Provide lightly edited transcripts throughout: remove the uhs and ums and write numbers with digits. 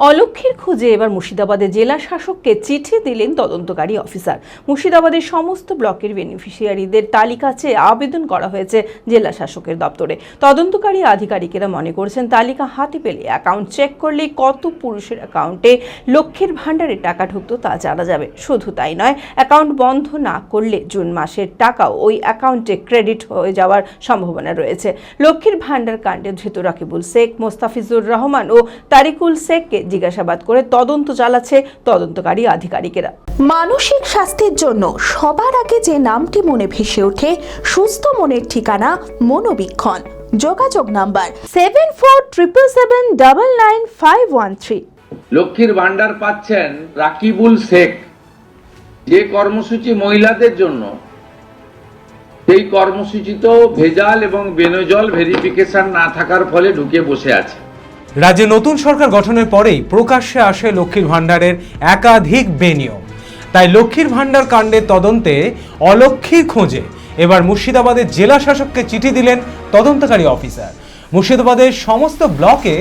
অলক্ষীর খোঁজে এবার মুর্শিদাবাদের জেলা শাসককে চিঠি দিলেন তদন্তকারী অফিসার। মুর্শিদাবাদের সমস্ত ব্লকের বেনিফিশিয়ারিদের তালিকা চেয়ে আবেদন করা হয়েছে জেলা শাসকের দপ্তরে। তদন্তকারী আধিকারিকেরা মনে করছেন তালিকা হাতে পেলে অ্যাকাউন্ট চেক করলে কত পুরুষের অ্যাকাউন্টে লক্ষ্মীর ভাণ্ডারের টাকা ঢুকতো তা জানা যাবে। শুধু তাই নয়, অ্যাকাউন্ট বন্ধ না করলে জুন মাসের টাকাও ওই অ্যাকাউন্টে ক্রেডিট হয়ে যাওয়ার সম্ভাবনা রয়েছে। লক্ষ্মীর ভাণ্ডার কাণ্ডে ধৃত রাকিবুল শেখ, মোস্তাফিজুর রহমান ও তারিকুল শেখকে জিজ্ঞাসাবাদ করে তদন্ত চালাচ্ছে তদন্তকারী আধিকারিকেরা। মানসিক স্বাস্থ্যের জন্য সবার আগে যে নামটি মনে ভেসে ওঠে, সুস্থ মনের ঠিকানা মনোবীক্ষণ। যোগাযোগ নাম্বার 7477799513। লক্ষ্মীর ভান্ডার পাচ্ছেন রাকিবুল শেখ। যে কর্মসূচি মহিলাদের জন্য, সেই কর্মসূচিতেও ভেজাল এবং বেনজল ভেরিফিকেশন না থাকার ফলে ঢুকে বসে আছে। রাজ্যে নতুন সরকার গঠনের পরেই প্রকাশ্যে আসে লক্ষ্মীর ভাণ্ডারের একাধিক বেনিয়ম। তাই লক্ষ্মীর ভাণ্ডার কাণ্ডের তদন্তে অলক্ষীর খোঁজে এবার মুর্শিদাবাদের জেলা শাসককে চিঠি দিলেন তদন্তকারী অফিসার। মুর্শিদাবাদের সমস্ত ব্লকে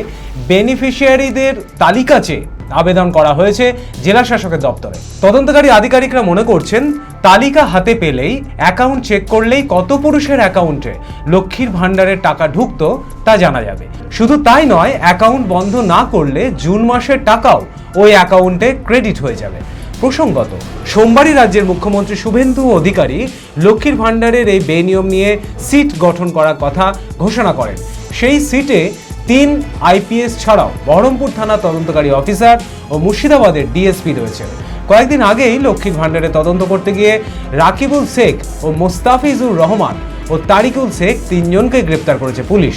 বেনিফিশিয়ারিদের তালিকা চেয়ে আবেদন করা হয়েছে জেলা শাসকের দপ্তরে। তদন্তকারী আধিকারিকরা মনে করছেন তালিকা হাতে পেলেই, অ্যাকাউন্ট চেক করলেই কত পুরুষের অ্যাকাউন্টে লক্ষ্মীর ভাণ্ডারের টাকা ঢুকতো তা জানা যাবে। শুধু তাই নয়, অ্যাকাউন্ট বন্ধ না করলে জুন মাসের টাকাও ওই অ্যাকাউন্টে ক্রেডিট হয়ে যাবে। প্রসঙ্গত, সোমবারই রাজ্যের মুখ্যমন্ত্রী শুভেন্দু অধিকারী লক্ষ্মীর ভাণ্ডারের এই বেনিয়ম নিয়ে সিট গঠন করার কথা ঘোষণা করেন। সেই সিটে 3 IPS ছাড়াও বহরমপুর থানা তদন্তকারী অফিসার ও মুর্শিদাবাদের DSP রয়েছে। কয়েকদিন আগেই লক্ষ্মীর ভাণ্ডারে তদন্ত করতে গিয়ে রাকিবুল শেখ ও মোস্তাফিজুর রহমান ও তারিকুল শেখ 3 জনকে গ্রেপ্তার করেছে পুলিশ।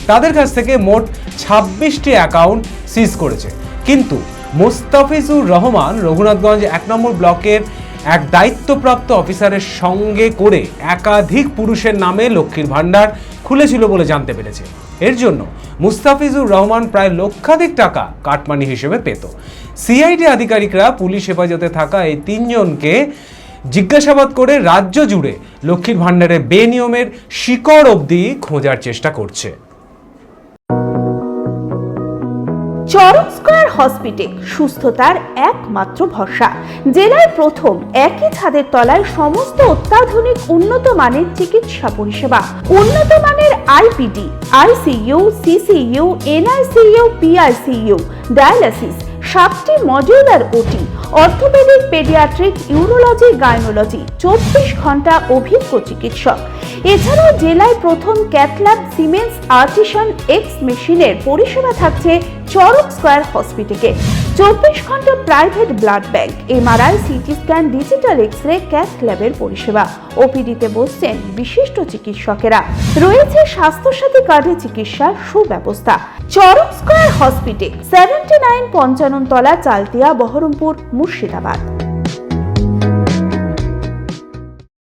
তাদের কাছ থেকে মোট 26টি অ্যাকাউন্ট সিজ করেছে। কিন্তু মোস্তাফিজুর রহমান রঘুনাথগঞ্জ 1 নম্বর ব্লকের এক দায়িত্বপ্রাপ্ত অফিসারের সঙ্গে করে একাধিক পুরুষের নামে লক্ষ্মীর ভাণ্ডার খুলেছিল বলে জানতে পেরেছে। এর জন্য মুস্তাফিজুর রহমান প্রায় লক্ষাধিক টাকা কাটমানি হিসেবে পেত। CID আধিকারিকরা পুলিশ হেফাজতে থাকা এই 3 জনকে জিজ্ঞাসাবাদ করে রাজ্য জুড়ে লক্ষ্মীর ভাণ্ডারের বেনিয়মের শিকড় অবধি খোঁজার চেষ্টা করছে। চরক স্কয়ার হসপিটাল সুস্থতার একমাত্র ভরসা। জেলায় প্রথম একই ছাদের তলায় সমস্ত অত্যাধুনিক উন্নত মানের চিকিৎসা পরিষেবা, উন্নত মানের IPD, ICU, CCU, NICU, PICU, dialysis, 7টি modular OT, orthopaedic, paediatric, urology, gynaecology, 24 ঘন্টা অভিজ্ঞ চিকিৎসক। এছাড়াও জেলায় প্রথম ক্যাথল্যাব সিমেন্স আর্টিসান এক্স মেশিনের পরিষেবা থাকছে চরক স্কয়ার হসপিটালে। 24 ঘন্টা private blood bank, MRI, CT scan, digital x ray, cath ল্যাবের পরিষেবা। OPD-তে বসছেন বিশিষ্ট চিকিৎসকেরা। রয়েছে স্বাস্থ্যসাথী কার্ডে চিকিৎসার সুব্যবস্থা। চরক স্কয়ার হসপিটাল, 79 পঞ্চানন তলা, চালতিয়া, বহরমপুর, মুর্শিদাবাদ।